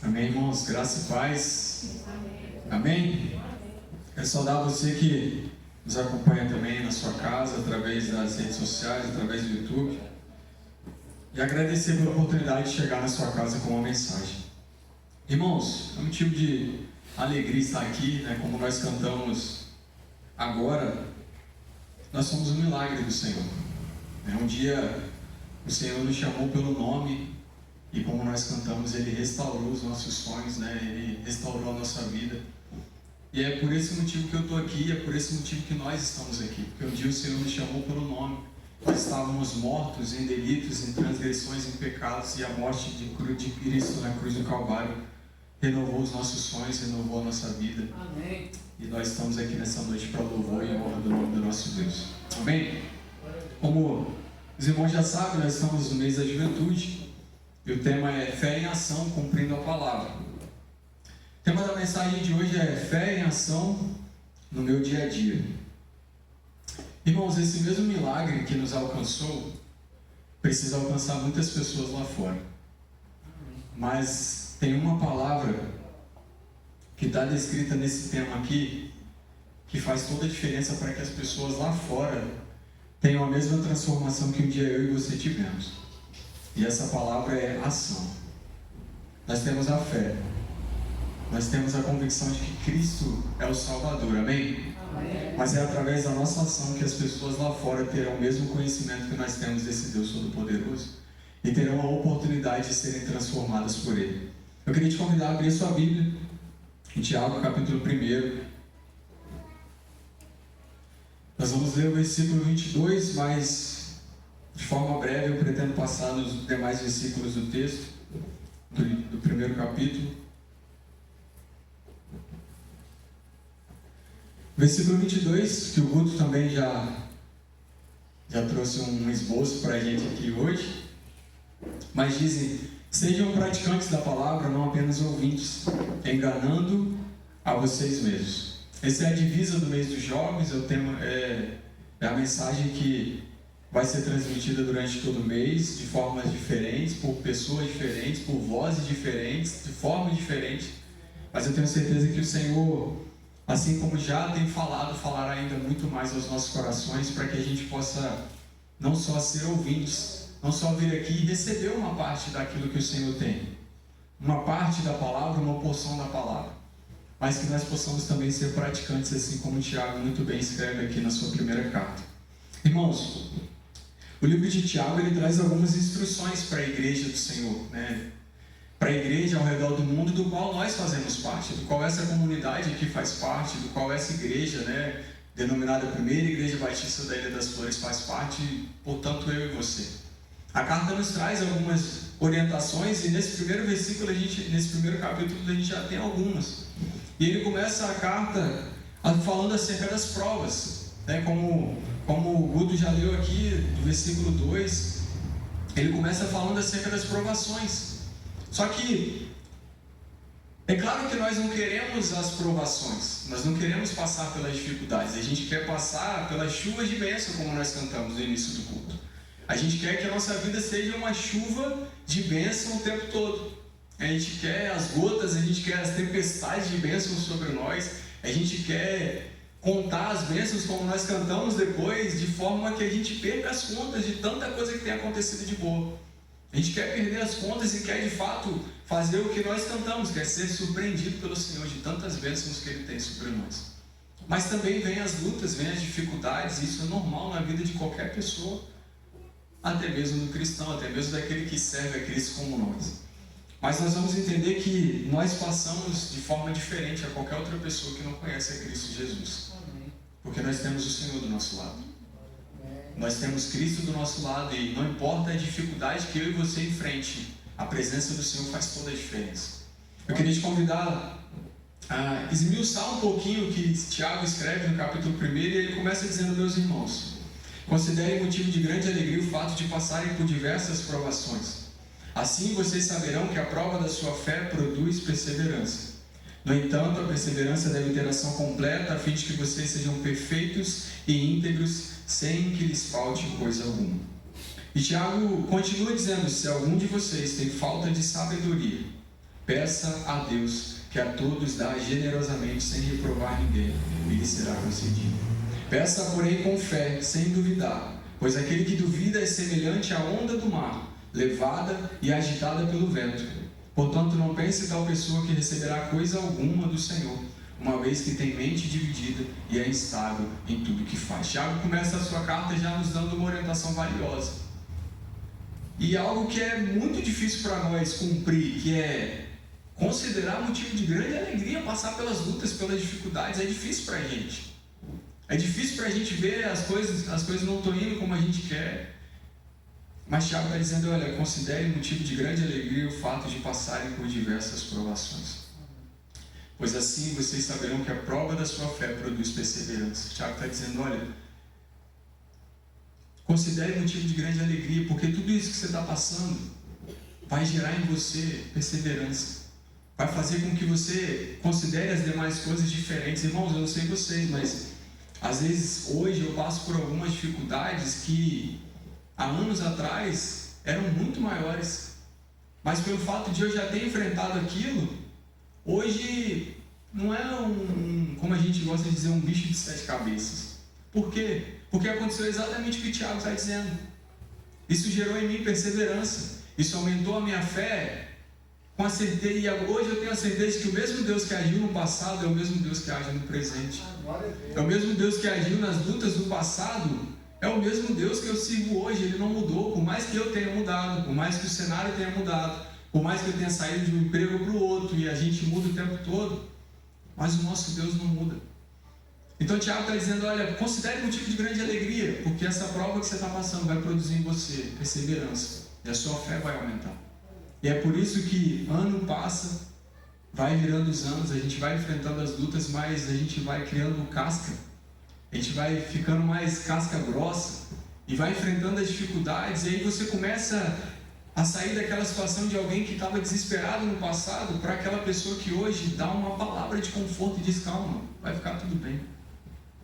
Amém, irmãos? Graça e paz. Amém? Quero saudar você que nos acompanha também na sua casa, através das redes sociais, através do YouTube. E agradecer pela oportunidade de chegar na sua casa com uma mensagem. Irmãos, é um motivo de alegria estar aqui, né? Como nós cantamos agora, nós somos um milagre do Senhor. Um dia o Senhor nos chamou pelo nome e como nós cantamos, Ele restaurou os nossos sonhos, né? Ele restaurou a nossa vida. E é por esse motivo que eu estou aqui, é por esse motivo que nós estamos aqui. Porque um dia o Senhor nos chamou pelo nome. Nós estávamos mortos em delitos, em transgressões, em pecados, e a morte de Cristo na cruz do Calvário renovou os nossos sonhos, renovou a nossa vida. Amém. E nós estamos aqui nessa noite para louvor e honra do nome do nosso Deus. Amém? Como os irmãos já sabem, nós estamos no mês da juventude e o tema é fé em ação, cumprindo a palavra. O tema da mensagem de hoje é fé em ação no meu dia a dia. Irmãos, esse mesmo milagre que nos alcançou precisa alcançar muitas pessoas lá fora. Mas tem uma palavra que está descrita nesse tema aqui que faz toda a diferença para que as pessoas lá fora tenham a mesma transformação que um dia eu e você tivemos. E essa palavra é ação. Nós temos a fé. Nós temos a convicção de que Cristo é o Salvador, amém? Amém. Mas é através da nossa ação que as pessoas lá fora terão o mesmo conhecimento que nós temos desse Deus Todo-Poderoso e terão a oportunidade de serem transformadas por Ele. Eu queria te convidar a abrir sua Bíblia em Tiago, capítulo 1. Nós vamos ler o versículo 22, mas de forma breve eu pretendo passar nos demais versículos do texto, do primeiro capítulo. Versículo 22, que o Guto também já trouxe um esboço para a gente aqui hoje, mas dizem: sejam praticantes da palavra, não apenas ouvintes, enganando a vocês mesmos. Essa é a divisa do mês dos jovens, é a mensagem que vai ser transmitida durante todo o mês, de formas diferentes, por pessoas diferentes, por vozes diferentes, de formas diferentes, mas eu tenho certeza que o Senhor, assim como já tem falado, falará ainda muito mais aos nossos corações, para que a gente possa não só ser ouvintes, não só vir aqui e receber uma parte daquilo que o Senhor tem, uma parte da palavra, uma porção da palavra, mas que nós possamos também ser praticantes, assim como o Tiago muito bem escreve aqui na sua primeira carta. Irmãos, o livro de Tiago, ele traz algumas instruções para a igreja do Senhor, né? Para a igreja ao redor do mundo, do qual nós fazemos parte, do qual essa comunidade aqui faz parte, do qual essa igreja, né, denominada Primeira Igreja Batista da Ilha das Flores, faz parte, portanto eu e você. A carta nos traz algumas orientações e nesse primeiro versículo, nesse primeiro capítulo, a gente já tem algumas. E ele começa a carta falando acerca das provas, né, como o Guto já leu aqui, do versículo 2, ele começa falando acerca das provações. Só que, é claro que nós não queremos as provações, nós não queremos passar pelas dificuldades, a gente quer passar pelas chuvas de bênção, como nós cantamos no início do culto. A gente quer que a nossa vida seja uma chuva de bênção o tempo todo. A gente quer as gotas, a gente quer as tempestades de bênção sobre nós, a gente quer contar as bênçãos como nós cantamos depois, de forma que a gente perca as contas de tanta coisa que tem acontecido de boa. A gente quer perder as contas e quer de fato fazer o que nós cantamos, quer ser surpreendido pelo Senhor de tantas bênçãos que Ele tem sobre nós. Mas também vem as lutas, vem as dificuldades, e isso é normal na vida de qualquer pessoa, até mesmo do cristão, até mesmo daquele que serve a Cristo como nós. Mas nós vamos entender que nós passamos de forma diferente a qualquer outra pessoa que não conhece a Cristo Jesus. Porque nós temos o Senhor do nosso lado. Nós temos Cristo do nosso lado e não importa a dificuldade que eu e você enfrente, a presença do Senhor faz toda a diferença. Eu queria te convidar a esmiuçar um pouquinho o que Tiago escreve no capítulo 1 e ele começa dizendo: meus irmãos, considerem motivo de grande alegria o fato de passarem por diversas provações. Assim vocês saberão que a prova da sua fé produz perseverança. No entanto, a perseverança deve ter ação completa, a fim de que vocês sejam perfeitos e íntegros, sem que lhes falte coisa alguma. E Tiago continua dizendo: se algum de vocês tem falta de sabedoria, Peça a Deus, que a todos dá generosamente, sem reprovar ninguém, e lhe será concedido. Peça, porém, com fé, sem duvidar, pois aquele que duvida é semelhante à onda do mar, levada e agitada pelo vento. Portanto, não pense tal pessoa que receberá coisa alguma do Senhor, uma vez que tem mente dividida e é instável em tudo que faz. Tiago começa a sua carta já nos dando uma orientação valiosa. E algo que é muito difícil para nós cumprir, que é considerar motivo de grande alegria passar pelas lutas, pelas dificuldades. É difícil para a gente. É difícil para a gente ver as coisas não estão indo como a gente quer. Mas Tiago está dizendo, olha, considere motivo de grande alegria o fato de passarem por diversas provações. Pois assim vocês saberão que a prova da sua fé produz perseverança. Tiago está dizendo, olha, considere motivo de grande alegria, porque tudo isso que você está passando vai gerar em você perseverança. Vai fazer com que você considere as demais coisas diferentes. Irmãos, eu não sei vocês, mas às vezes hoje eu passo por algumas dificuldades que há anos atrás eram muito maiores. Mas pelo fato de eu já ter enfrentado aquilo, hoje não é como a gente gosta de dizer, um bicho de 7 cabeças. Por quê? Porque aconteceu exatamente o que o Tiago está dizendo. Isso gerou em mim perseverança. Isso aumentou a minha fé com a certeza. E hoje eu tenho a certeza que o mesmo Deus que agiu no passado é o mesmo Deus que age no presente. É o mesmo Deus que agiu nas lutas do passado. É o mesmo Deus que eu sirvo hoje. Ele não mudou. Por mais que eu tenha mudado, por mais que o cenário tenha mudado, por mais que eu tenha saído de um emprego para o outro e a gente muda o tempo todo, mas o nosso Deus não muda. Então Tiago está dizendo, olha, considere motivo de grande alegria, porque essa prova que você está passando vai produzir em você perseverança, e a sua fé vai aumentar. E é por isso que ano passa, vai virando os anos, a gente vai enfrentando as lutas, mas a gente vai criando casca, a gente vai ficando mais casca grossa, e vai enfrentando as dificuldades, e aí você começa a sair daquela situação de alguém que estava desesperado no passado, para aquela pessoa que hoje dá uma palavra de conforto e diz, calma, vai ficar tudo bem.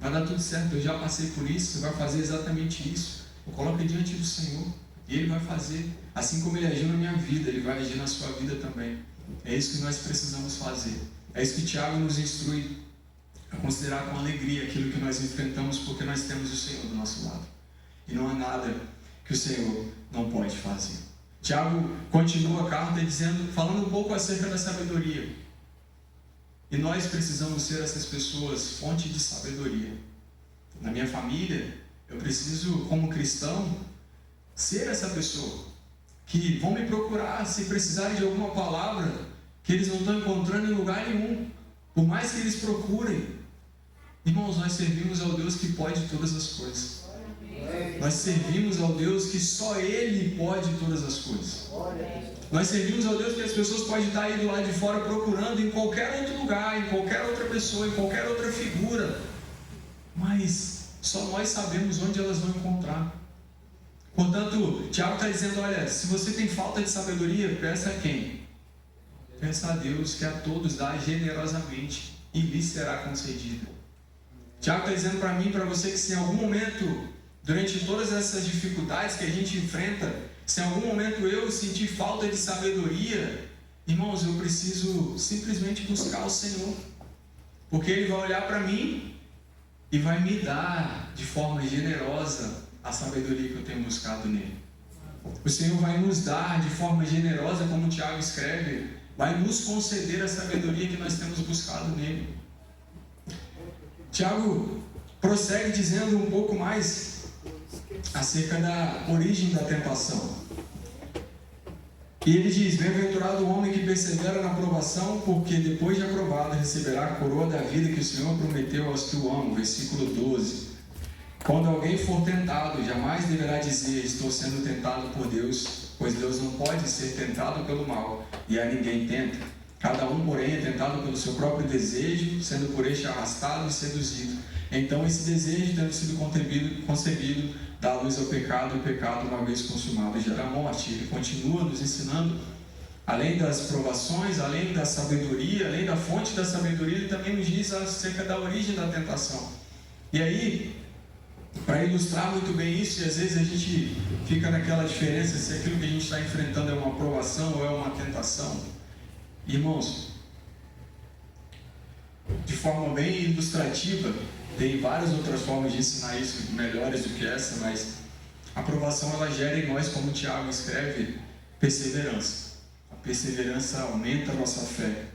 Vai dar tudo certo, eu já passei por isso, você vai fazer exatamente isso. Coloca diante do Senhor e Ele vai fazer. Assim como Ele agiu na minha vida, Ele vai agir na sua vida também. É isso que nós precisamos fazer. É isso que Tiago nos instrui a considerar com alegria aquilo que nós enfrentamos, porque nós temos o Senhor do nosso lado. E não há nada que o Senhor não pode fazer. Tiago continua a carta dizendo, falando um pouco acerca da sabedoria. E nós precisamos ser essas pessoas, fonte de sabedoria. Na minha família, eu preciso, como cristão, ser essa pessoa. Que vão me procurar se precisarem de alguma palavra que eles não estão encontrando em lugar nenhum. Por mais que eles procurem. Irmãos, nós servimos ao Deus que pode todas as coisas. Nós servimos ao Deus que só Ele pode todas as coisas. Nós servimos ao Deus que as pessoas podem estar aí do lado de fora procurando em qualquer outro lugar, em qualquer outra pessoa, em qualquer outra figura. Mas só nós sabemos onde elas vão encontrar. Portanto, Tiago está dizendo, olha, se você tem falta de sabedoria, peça a quem? Peça a Deus, que a todos dá generosamente e lhe será concedido. Tiago está dizendo para mim e para você que se em algum momento, durante todas essas dificuldades que a gente enfrenta, se em algum momento eu sentir falta de sabedoria, irmãos, eu preciso simplesmente buscar o Senhor. Porque Ele vai olhar para mim e vai me dar de forma generosa a sabedoria que eu tenho buscado nele. O Senhor vai nos dar de forma generosa, como o Tiago escreve, vai nos conceder a sabedoria que nós temos buscado nele. Tiago prossegue dizendo um pouco mais acerca da origem da tentação. E ele diz, bem-aventurado o homem que persevera na provação, porque depois de aprovado receberá a coroa da vida que o Senhor prometeu aos que o amam. Versículo 12. Quando alguém for tentado, jamais deverá dizer, estou sendo tentado por Deus, pois Deus não pode ser tentado pelo mal, e a ninguém tenta. Cada um, porém, é tentado pelo seu próprio desejo, sendo por este arrastado e seduzido. Então, esse desejo, tendo sido concebido, dá luz ao pecado, e o pecado, uma vez consumado, gera morte. Ele continua nos ensinando, além das provações, além da sabedoria, além da fonte da sabedoria, ele também nos diz acerca da origem da tentação. E aí, para ilustrar muito bem isso, e às vezes a gente fica naquela diferença se aquilo que a gente está enfrentando é uma provação ou é uma tentação. Irmãos, de forma bem ilustrativa, tem várias outras formas de ensinar isso melhores do que essa, mas a aprovação ela gera em nós, como o Tiago escreve, perseverança. A perseverança aumenta a nossa fé.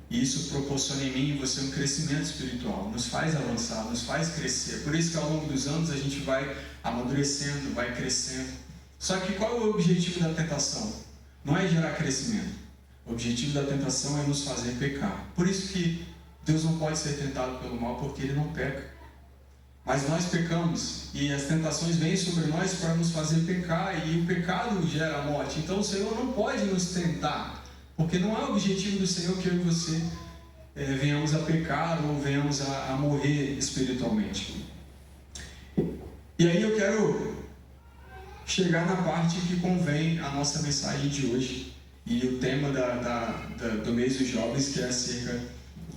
E isso proporciona em mim e você um crescimento espiritual, nos faz avançar, nos faz crescer. Por isso que ao longo dos anos a gente vai amadurecendo, vai crescendo. Só que qual é o objetivo da tentação? Não é gerar crescimento. O objetivo da tentação é nos fazer pecar. Por isso que Deus não pode ser tentado pelo mal, porque Ele não peca. Mas nós pecamos e as tentações vêm sobre nós para nos fazer pecar, e o pecado gera a morte. Então o Senhor não pode nos tentar, porque não é o objetivo do Senhor que eu e você venhamos a pecar ou venhamos a morrer espiritualmente. E aí eu quero chegar na parte que convém a nossa mensagem de hoje, e o tema do mês dos jovens, que é acerca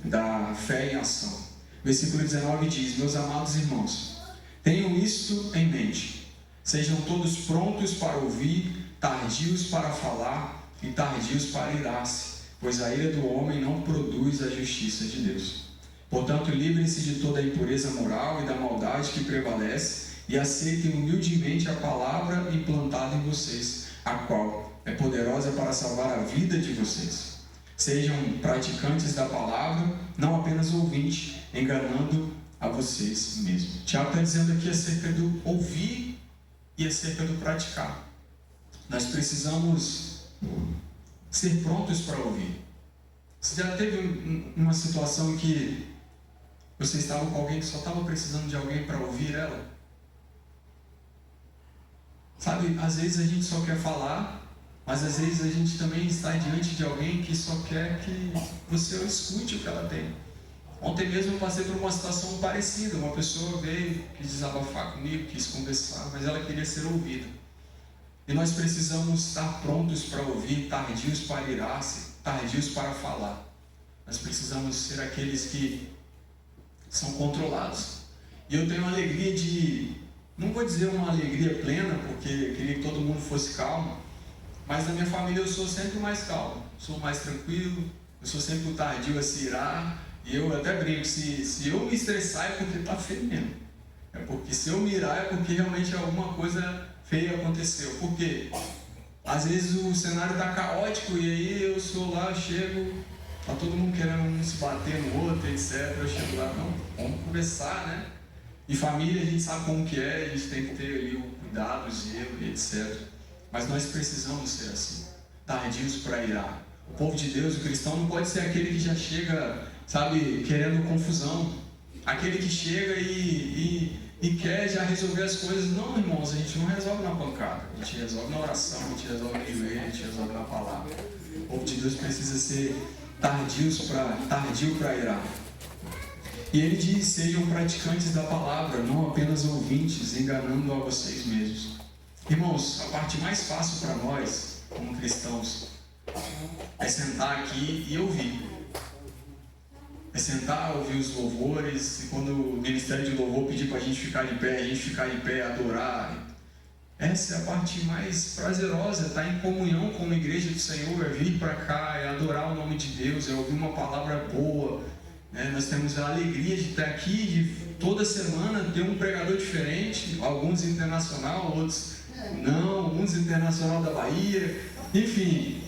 da fé em ação. Versículo 19 diz: meus amados irmãos, tenham isto em mente, sejam todos prontos para ouvir, tardios para falar e tardios para irar-se, pois a ira do homem não produz a justiça de Deus. Portanto, livrem-se de toda a impureza moral e da maldade que prevalece, e aceitem humildemente a palavra implantada em vocês, a qual é poderosa para salvar a vida de vocês. Sejam praticantes da palavra, não apenas ouvintes, enganando a vocês mesmos. Tiago está dizendo aqui acerca do ouvir e acerca do praticar. Nós precisamos ser prontos para ouvir. Você já teve uma situação em que você estava com alguém que só estava precisando de alguém para ouvir ela? Sabe, às vezes a gente só quer falar, mas às vezes a gente também está diante de alguém que só quer que você escute o que ela tem. Ontem mesmo eu passei por uma situação parecida. Uma pessoa veio, quis desabafar comigo, quis conversar, mas ela queria ser ouvida. E nós precisamos estar prontos para ouvir, tardios para irar-se, tardios para falar. Nós precisamos ser aqueles que são controlados. E eu tenho uma alegria não vou dizer uma alegria plena, porque eu queria que todo mundo fosse calmo, mas na minha família eu sou sempre mais calmo, sou mais tranquilo, eu sou sempre o tardio a se irar, e eu até brinco, se eu me estressar é porque está feio mesmo. É porque se eu me irar é porque realmente alguma coisa feia aconteceu. Porque às vezes o cenário está caótico e aí eu sou lá, chego, está todo mundo querendo um se bater no outro, etc. Eu chego lá, não, vamos conversar, né? E família, a gente sabe como que é, a gente tem que ter ali o cuidado, o zelo e etc. Mas nós precisamos ser assim, tardios para irar. O povo de Deus, o cristão, não pode ser aquele que já chega, sabe, querendo confusão. Aquele que chega e quer já resolver as coisas. Não, irmãos, a gente não resolve na pancada. A gente resolve na oração, a gente resolve no joelho, a gente resolve na palavra. O povo de Deus precisa ser tardio para irar. E ele diz: sejam praticantes da palavra, não apenas ouvintes, enganando a vocês mesmos. Irmãos, a parte mais fácil para nós, como cristãos, é sentar aqui e ouvir. É sentar, ouvir os louvores, e quando o Ministério de Louvor pedir para a gente ficar de pé, a gente ficar de pé, adorar. Essa é a parte mais prazerosa, estar em comunhão com a igreja do Senhor, é vir para cá, é adorar o nome de Deus, é ouvir uma palavra boa. Nós temos a alegria de estar aqui, de toda semana ter um pregador diferente, alguns internacional, outros não, alguns internacional da Bahia, enfim.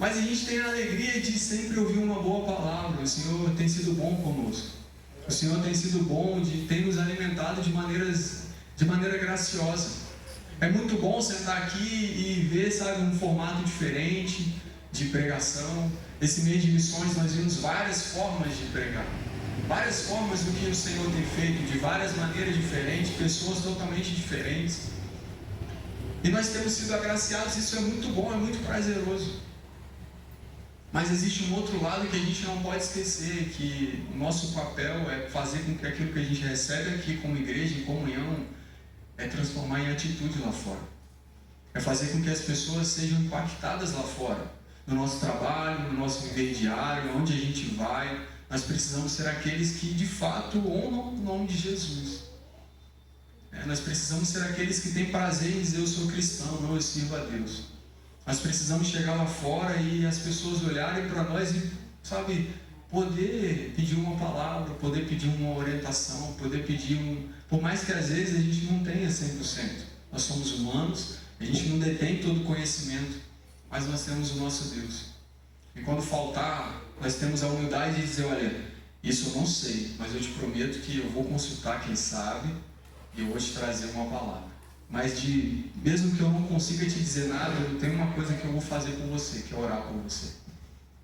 Mas a gente tem a alegria de sempre ouvir uma boa palavra. O Senhor tem sido bom conosco. O Senhor tem sido bom, tem nos alimentado de maneira graciosa. É muito bom sentar aqui e ver, sabe, um formato diferente de pregação. Esse mês de missões nós vimos várias formas de pregar. Várias formas do que o Senhor tem feito, de várias maneiras diferentes, pessoas totalmente diferentes. E nós temos sido agraciados, isso é muito bom, é muito prazeroso. Mas existe um outro lado que a gente não pode esquecer, que o nosso papel é fazer com que aquilo que a gente recebe aqui como igreja, em comunhão, é transformar em atitude lá fora. É fazer com que as pessoas sejam impactadas lá fora. No nosso trabalho, no nosso viver diário, onde a gente vai, nós precisamos ser aqueles que de fato honram o nome de Jesus. Nós precisamos ser aqueles que têm prazer em dizer: eu sou cristão, não, eu sirvo a Deus. Nós precisamos chegar lá fora e as pessoas olharem para nós e, sabe, poder pedir uma palavra, poder pedir uma orientação, poder pedir Por mais que às vezes a gente não tenha 100%. Nós somos humanos, a gente não detém todo o conhecimento, mas nós temos o nosso Deus. E quando faltar, nós temos a humildade de dizer, olha, isso eu não sei, mas eu te prometo que eu vou consultar quem sabe e eu vou te trazer uma palavra. Mas mesmo que eu não consiga te dizer nada, eu tenho uma coisa que eu vou fazer por você, que é orar por você.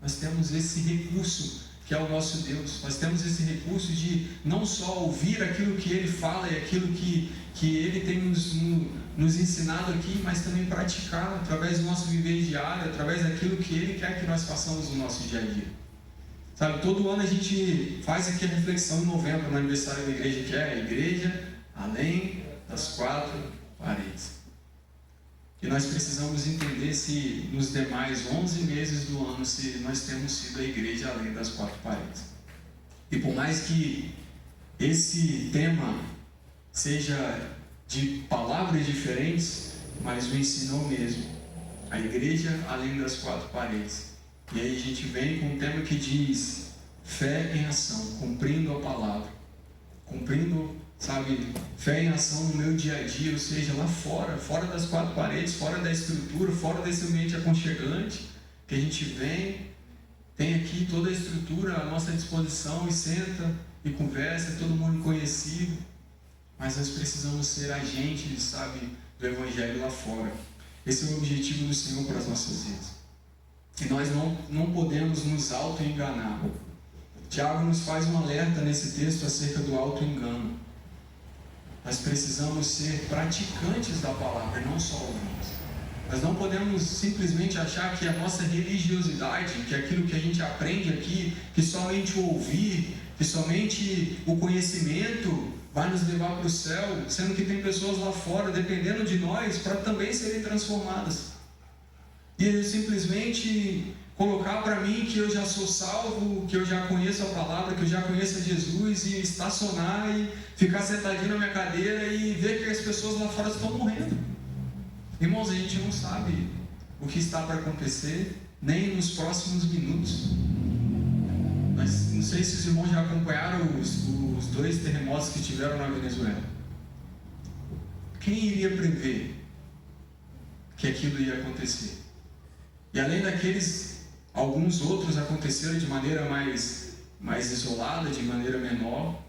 Nós temos esse recurso que é o nosso Deus. Nós temos esse recurso de não só ouvir aquilo que Ele fala e aquilo que Ele tem nos ensinado aqui, mas também praticar através do nosso viver diário, através daquilo que Ele quer que nós façamos no nosso dia a dia. Sabe, todo ano a gente faz aqui a reflexão em novembro, no aniversário da igreja, que é a igreja além das quatro paredes. E nós precisamos entender se nos demais 11 meses do ano, se nós temos sido a igreja além das quatro paredes. E por mais que esse tema seja de palavras diferentes, mas o ensino é o mesmo. A igreja além das quatro paredes. E aí a gente vem com um tema que diz fé em ação, cumprindo a palavra. Cumprindo, sabe, fé em ação no meu dia a dia, ou seja, lá fora das quatro paredes, fora da estrutura, fora desse ambiente aconchegante, que a gente vem, tem aqui toda a estrutura à nossa disposição e senta e conversa, todo mundo conhecido, mas nós precisamos ser agentes, sabe, do Evangelho lá fora. Esse é o objetivo do Senhor para as nossas vidas. E nós não podemos nos auto-enganar. Tiago nos faz um alerta nesse texto acerca do auto-engano. Nós precisamos ser praticantes da palavra, não só ouvintes. Nós não podemos simplesmente achar que a nossa religiosidade, que é aquilo que a gente aprende aqui, que somente o ouvir, que somente o conhecimento vai nos levar para o céu, sendo que tem pessoas lá fora dependendo de nós para também serem transformadas. E eu simplesmente colocar para mim que eu já sou salvo, que eu já conheço a palavra, que eu já conheço a Jesus e estacionar e ficar sentadinho na minha cadeira e ver que as pessoas lá fora estão morrendo. Irmãos, a gente não sabe o que está para acontecer nem nos próximos minutos. Mas não sei se os irmãos já acompanharam os 2 terremotos que tiveram na Venezuela. Quem iria prever que aquilo ia acontecer? E além daqueles, alguns outros aconteceram de maneira mais isolada, de maneira menor,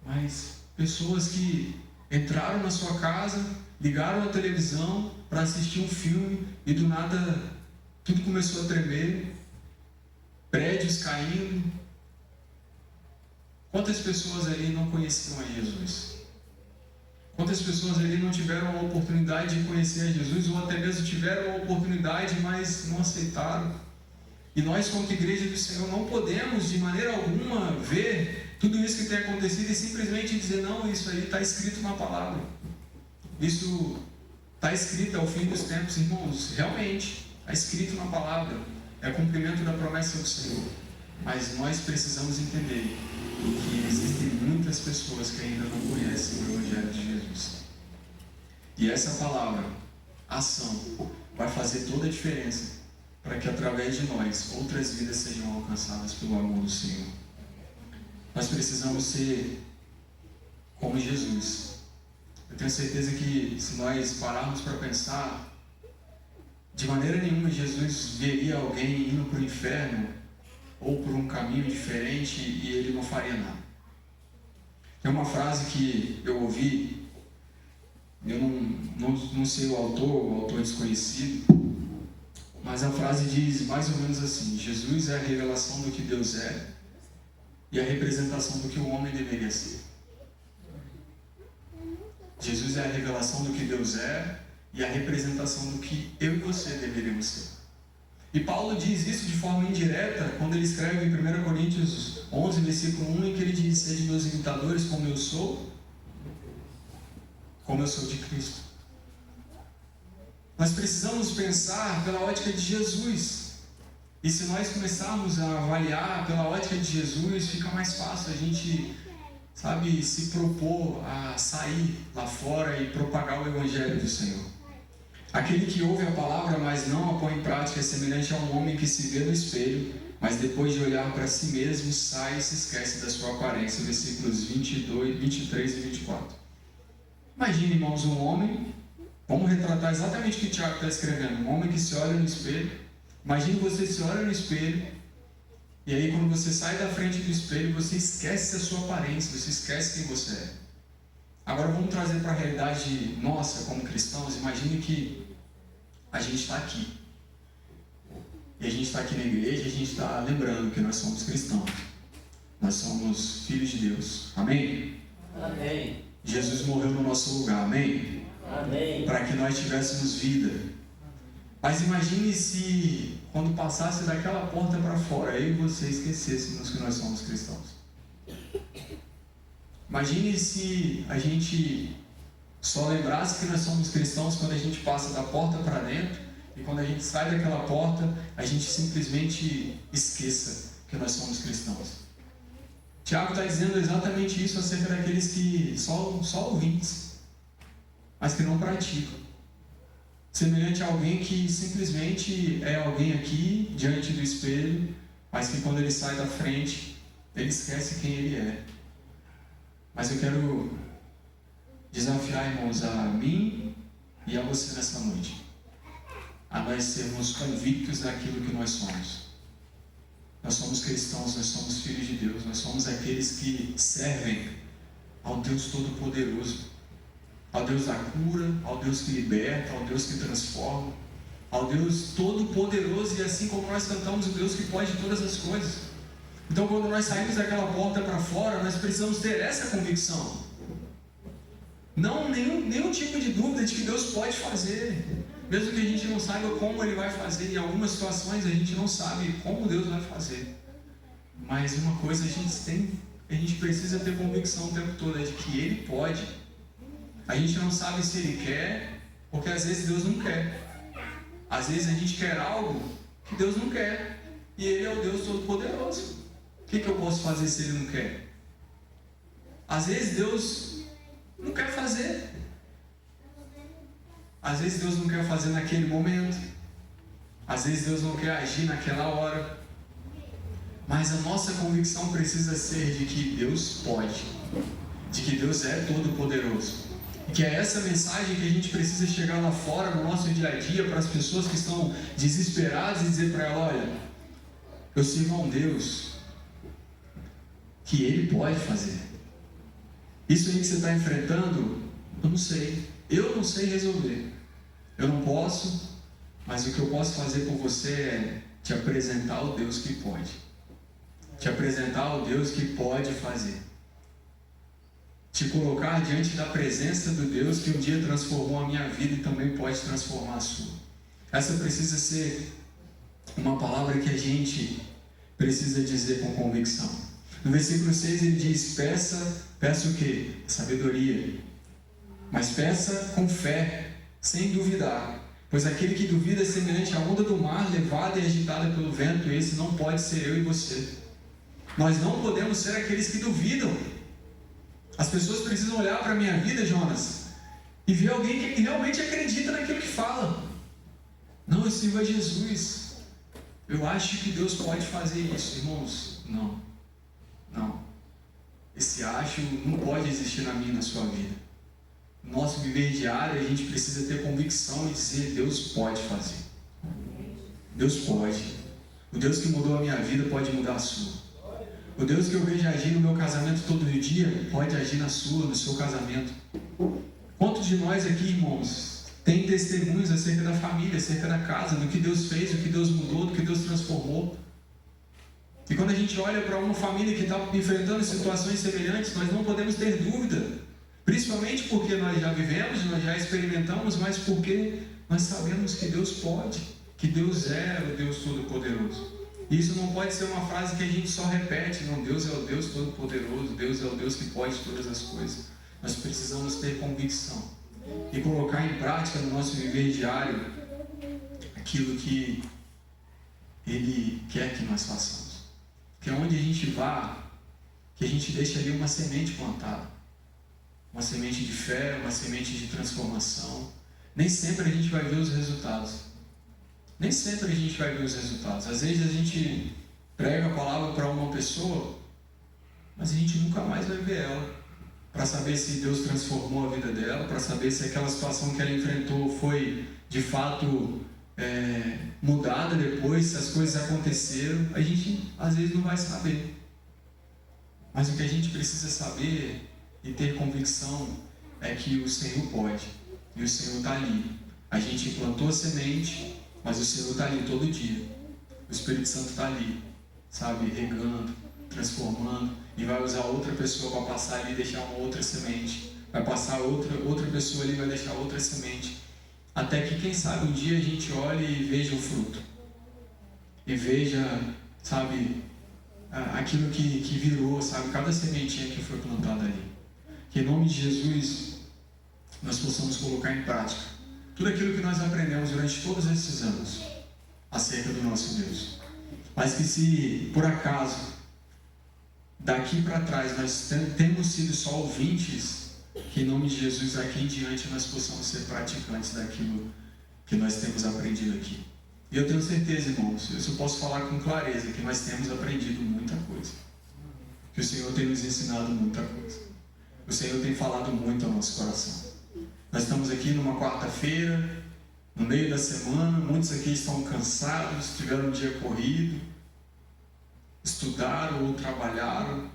mas pessoas que entraram na sua casa, ligaram a televisão para assistir um filme e do nada tudo começou a tremer, prédios caindo. Quantas pessoas ali não conheciam a Jesus? Quantas pessoas ali não tiveram a oportunidade de conhecer a Jesus, ou até mesmo tiveram a oportunidade, mas não aceitaram? E nós, como igreja do Senhor, não podemos de maneira alguma ver tudo isso que tem acontecido e simplesmente dizer, não, isso aí está escrito na palavra. Isso está escrito ao fim dos tempos, irmãos. Realmente, está escrito na palavra. É cumprimento da promessa do Senhor. Mas nós precisamos entender que existem muitas pessoas que ainda não conhecem o Evangelho de Jesus. E essa palavra, ação, vai fazer toda a diferença para que através de nós outras vidas sejam alcançadas pelo amor do Senhor. Nós precisamos ser como Jesus. Eu tenho certeza que se nós pararmos para pensar, de maneira nenhuma Jesus veria alguém indo para o inferno ou por um caminho diferente e ele não faria nada. Tem uma frase que eu ouvi, eu não sei o autor desconhecido, mas a frase diz mais ou menos assim: Jesus é a revelação do que Deus é e a representação do que o homem deveria ser. Jesus é a revelação do que Deus é e a representação do que eu e você deveríamos ser. E Paulo diz isso de forma indireta quando ele escreve em 1 Coríntios 11, versículo 1, em que ele diz: sede meus imitadores como eu sou de Cristo. Nós precisamos pensar pela ótica de Jesus. E se nós começarmos a avaliar pela ótica de Jesus, fica mais fácil a gente, sabe, se propor a sair lá fora e propagar o Evangelho do Senhor. Aquele que ouve a palavra, mas não a põe em prática, é semelhante a um homem que se vê no espelho, mas depois de olhar para si mesmo, sai e se esquece da sua aparência. Versículos 22, 23 e 24. Imagine, irmãos, um homem, vamos retratar exatamente o que o Tiago está escrevendo, um homem que se olha no espelho. Imagine você se olha no espelho, e aí quando você sai da frente do espelho, você esquece a sua aparência, você esquece quem você é. Agora vamos trazer para a realidade nossa como cristãos. Imagine que a gente está aqui. E a gente está aqui na igreja e a gente está lembrando que nós somos cristãos. Nós somos filhos de Deus. Amém? Amém. Jesus morreu no nosso lugar. Amém? Amém. Para que nós tivéssemos vida. Mas imagine se quando passasse daquela porta para fora, eu e você esquecêssemos que nós somos cristãos. Imagine se a gente só lembrasse que nós somos cristãos quando a gente passa da porta para dentro, e quando a gente sai daquela porta, a gente simplesmente esqueça que nós somos cristãos. Tiago está dizendo exatamente isso acerca daqueles que só ouvintes, mas que não praticam. Semelhante a alguém que simplesmente é alguém aqui, diante do espelho, mas que quando ele sai da frente, ele esquece quem ele é. Mas eu quero desafiar, irmãos, a mim e a você nessa noite, a nós sermos convictos daquilo que nós somos. Nós somos cristãos, nós somos filhos de Deus, nós somos aqueles que servem ao Deus Todo-Poderoso, ao Deus da cura, ao Deus que liberta, ao Deus que transforma, ao Deus Todo-Poderoso, e assim como nós cantamos, o Deus que pode todas as coisas. Então, quando nós saímos daquela porta para fora, nós precisamos ter essa convicção. Não nenhum tipo de dúvida de que Deus pode fazer. Mesmo que a gente não saiba como Ele vai fazer. Em algumas situações a gente não sabe como Deus vai fazer. Mas uma coisa a gente precisa ter convicção o tempo todo, é de que Ele pode. A gente não sabe se Ele quer, porque às vezes Deus não quer. Às vezes a gente quer algo que Deus não quer. E Ele é o Deus Todo-Poderoso. O que eu posso fazer se Ele não quer? Às vezes Deus não quer fazer. Às vezes Deus não quer fazer naquele momento. Às vezes Deus não quer agir naquela hora. Mas a nossa convicção precisa ser de que Deus pode. De que Deus é todo-poderoso. E que é essa mensagem que a gente precisa chegar lá fora no nosso dia a dia para as pessoas que estão desesperadas e dizer para ela: olha, eu sirvo a um Deus que Ele pode fazer. Isso aí que você está enfrentando, eu não sei. Eu não sei resolver. Eu não posso, mas o que eu posso fazer por você é te apresentar o Deus que pode. Te apresentar o Deus que pode fazer. Te colocar diante da presença do Deus que um dia transformou a minha vida e também pode transformar a sua. Essa precisa ser uma palavra que a gente precisa dizer com convicção. No versículo 6 ele diz: peça o quê? Sabedoria. Mas peça com fé, sem duvidar. Pois aquele que duvida é semelhante à onda do mar, levada e agitada pelo vento. Esse não pode ser eu e você. Nós não podemos ser aqueles que duvidam. As pessoas precisam olhar para a minha vida, Jonas, e ver alguém que realmente acredita naquilo que fala. Não, eu sirvo a Jesus. Eu acho que Deus pode fazer isso. Irmãos, não. Esse acho não pode existir na minha e na sua vida. No nosso viver diário, a gente precisa ter convicção e dizer: Deus pode fazer. Deus pode. O Deus que mudou a minha vida pode mudar a sua. O Deus que eu vejo agir no meu casamento todo dia pode agir na sua, no seu casamento. Quantos de nós aqui, irmãos, tem testemunhos acerca da família, acerca da casa, do que Deus fez, do que Deus mudou, do que Deus transformou? E quando a gente olha para uma família que está enfrentando situações semelhantes, nós não podemos ter dúvida. Principalmente porque nós já vivemos, nós já experimentamos, mas porque nós sabemos que Deus pode, que Deus é o Deus Todo-Poderoso. E isso não pode ser uma frase que a gente só repete. Não, Deus é o Deus Todo-Poderoso, Deus é o Deus que pode todas as coisas. Nós precisamos ter convicção e colocar em prática no nosso viver diário aquilo que Ele quer que nós façamos. Que onde a gente vá, que a gente deixe ali uma semente plantada. Uma semente de fé, uma semente de transformação. nem sempre a gente vai ver os resultados. Nem sempre a gente vai ver os resultados. Às vezes a gente prega a palavra para uma pessoa, mas a gente nunca mais vai ver ela, para saber se Deus transformou a vida dela, para saber se aquela situação que ela enfrentou foi de fato mudada depois, se as coisas aconteceram. A gente às vezes não vai saber. Mas o que a gente precisa saber e ter convicção é que o Senhor pode, e o Senhor está ali. A gente plantou a semente, mas o Senhor está ali todo dia. O Espírito Santo está ali, sabe, regando, transformando, e vai usar outra pessoa para passar ali e deixar uma outra semente. Vai passar outra pessoa ali e vai deixar outra semente. Até que, quem sabe, um dia a gente olhe e veja o fruto. E veja, sabe, aquilo que virou, sabe, cada sementinha que foi plantada ali. Que em nome de Jesus nós possamos colocar em prática tudo aquilo que nós aprendemos durante todos esses anos acerca do nosso Deus. Mas que se por acaso daqui para trás nós temos sido só ouvintes, que em nome de Jesus daqui em diante nós possamos ser praticantes daquilo que nós temos aprendido aqui. E eu tenho certeza, irmãos, eu só posso falar com clareza que nós temos aprendido muita coisa, que o Senhor tem nos ensinado muita coisa, o Senhor tem falado muito ao nosso coração. Nós estamos aqui numa quarta-feira, no meio da semana, muitos aqui estão cansados, tiveram um dia corrido, estudaram ou trabalharam,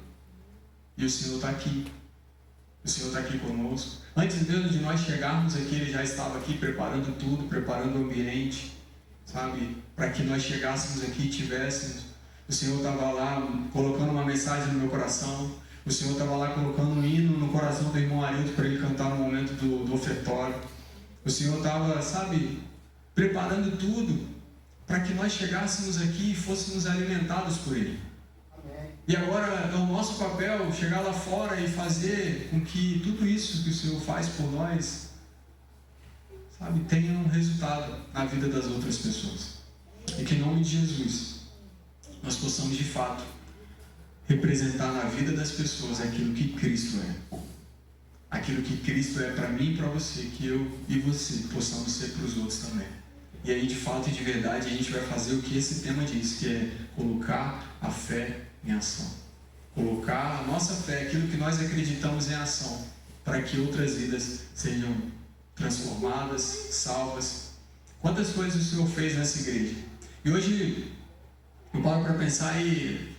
e o Senhor está aqui. O Senhor está aqui conosco. Antes mesmo de nós chegarmos aqui, Ele já estava aqui preparando tudo, preparando o ambiente, sabe, para que nós chegássemos aqui e tivéssemos. O Senhor estava lá colocando uma mensagem no meu coração. O Senhor estava lá colocando um hino no coração do irmão Ailton para ele cantar no momento do ofertório. O Senhor estava, sabe, preparando tudo para que nós chegássemos aqui e fôssemos alimentados por Ele. Amém. E agora é o nosso papel chegar lá fora e fazer com que tudo isso que o Senhor faz por nós, sabe, tenha um resultado na vida das outras pessoas. E que em nome de Jesus nós possamos de fato representar na vida das pessoas aquilo que Cristo é. Aquilo que Cristo é para mim e para você, que eu e você possamos ser para os outros também. E aí, de fato e de verdade, a gente vai fazer o que esse tema diz, que é colocar a fé em ação. Colocar a nossa fé, aquilo que nós acreditamos em ação, para que outras vidas sejam transformadas, salvas. Quantas coisas o Senhor fez nessa igreja? E hoje eu paro para pensar e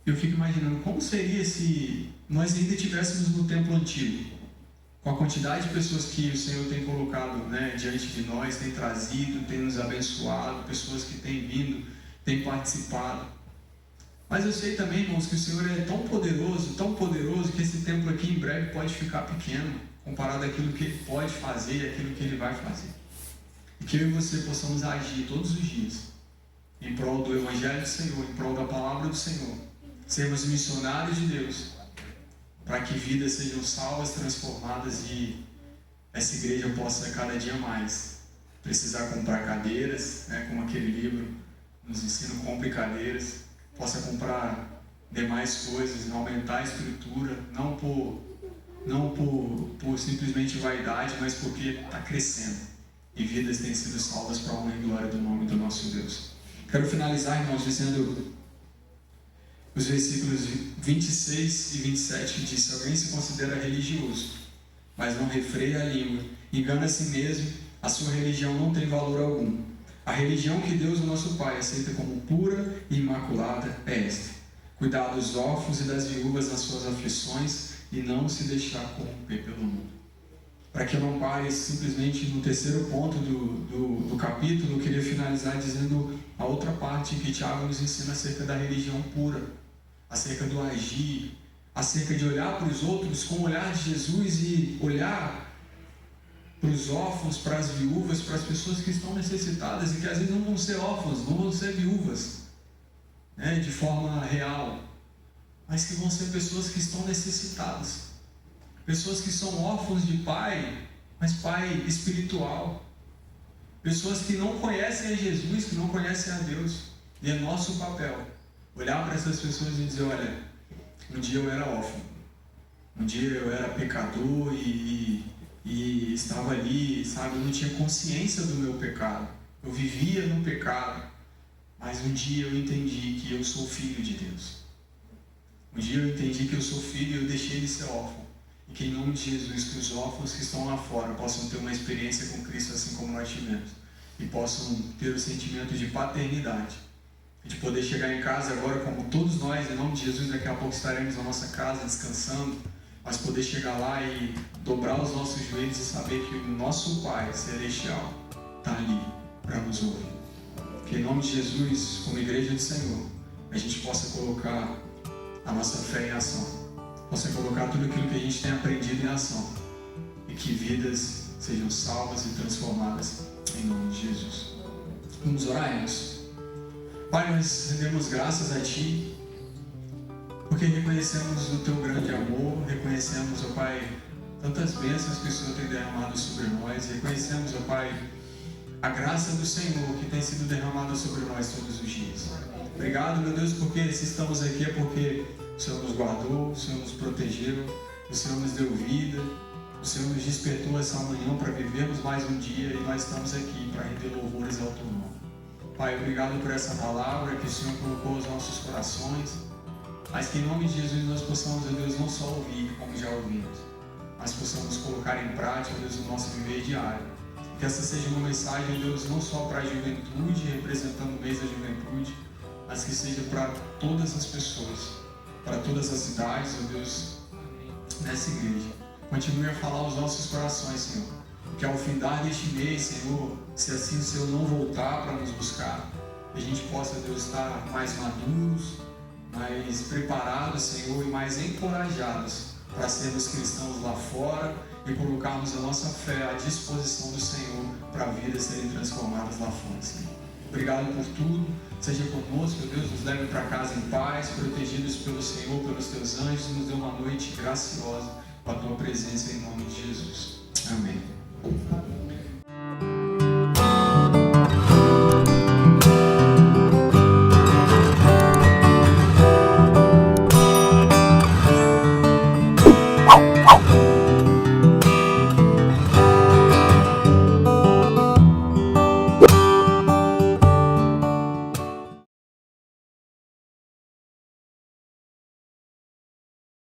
eu fico imaginando como seria se nós ainda estivéssemos no templo antigo, com a quantidade de pessoas que o Senhor tem colocado, né, diante de nós, tem trazido, tem nos abençoado, pessoas que têm vindo, têm participado. Mas eu sei também, irmãos, que o Senhor é tão poderoso, que esse templo aqui em breve pode ficar pequeno, comparado àquilo que Ele pode fazer e àquilo que Ele vai fazer. E que eu e você possamos agir todos os dias em prol do Evangelho do Senhor, em prol da Palavra do Senhor. Sermos missionários de Deus, para que vidas sejam salvas, transformadas e essa igreja possa cada dia mais precisar comprar cadeiras, né, como aquele livro nos ensina, compre cadeiras, possa comprar demais coisas, aumentar a estrutura, não por simplesmente vaidade, mas porque está crescendo e vidas têm sido salvas para a honra e glória do nome do nosso Deus. Quero finalizar, irmãos, dizendo os versículos 26 e 27 que diz: se alguém se considera religioso, mas não refreia a língua, engana a si mesmo, a sua religião não tem valor algum. A religião que Deus, o nosso Pai, aceita como pura e imaculada é esta: cuidar dos órfãos e das viúvas nas suas aflições e não se deixar corromper pelo mundo. Para que eu não pare simplesmente no terceiro ponto do capítulo, eu queria finalizar dizendo a outra parte que Tiago nos ensina acerca da religião pura, acerca do agir, acerca de olhar para os outros com o olhar de Jesus e olhar para os órfãos, para as viúvas, para as pessoas que estão necessitadas e que às vezes não vão ser órfãos, não vão ser viúvas, né, de forma real, mas que vão ser pessoas que estão necessitadas, pessoas que são órfãos de pai, mas pai espiritual, pessoas que não conhecem a Jesus, que não conhecem a Deus. E é nosso papel olhar para essas pessoas e dizer: olha, um dia eu era órfão, um dia eu era pecador e e estava ali, sabe, eu não tinha consciência do meu pecado, eu vivia no pecado, mas um dia eu entendi que eu sou filho de Deus. Um dia eu entendi que eu sou filho e eu deixei de ser órfão. E que em nome de Jesus, que os órfãos que estão lá fora possam ter uma experiência com Cristo assim como nós tivemos. E possam ter o sentimento de paternidade. E de poder chegar em casa agora, como todos nós, em nome de Jesus, daqui a pouco estaremos na nossa casa descansando. Mas poder chegar lá e dobrar os nossos joelhos e saber que o nosso Pai Celestial está ali para nos ouvir. Que em nome de Jesus, como igreja do Senhor, a gente possa colocar a nossa fé em ação, possa colocar tudo aquilo que a gente tem aprendido em ação e que vidas sejam salvas e transformadas em nome de Jesus. Vamos orar, irmãos? Pai, nós rendemos graças a Ti porque reconhecemos o Teu grande amor, reconhecemos, ó Pai, tantas bênçãos que o Senhor tem derramado sobre nós, reconhecemos, ó Pai, a graça do Senhor que tem sido derramada sobre nós todos os dias. Obrigado, meu Deus, porque se estamos aqui é porque o Senhor nos guardou, o Senhor nos protegeu, o Senhor nos deu vida, o Senhor nos despertou essa manhã para vivermos mais um dia e nós estamos aqui para render louvores ao Teu nome. Pai, obrigado por essa palavra que o Senhor colocou aos nossos corações, mas que em nome de Jesus nós possamos, meu Deus, não só ouvir como já ouvimos, mas possamos colocar em prática, Deus, o nosso viver diário. Que essa seja uma mensagem, Deus, não só para a juventude, representando o mês da juventude, mas que seja para todas as pessoas, para todas as idades, ó Deus, nessa igreja. Continue a falar aos nossos corações, Senhor, que ao findar deste mês, Senhor, se assim o Senhor não voltar para nos buscar, que a gente possa, Deus, estar mais maduros, mais preparados, Senhor, e mais encorajados para sermos cristãos lá fora e colocarmos a nossa fé à disposição do Senhor para vidas serem transformadas lá fora, Senhor. Obrigado por tudo. Seja conosco, Deus, nos leve para casa em paz, protegidos pelo Senhor, pelos Teus anjos, e nos dê uma noite graciosa com a Tua presença em nome de Jesus. Amém.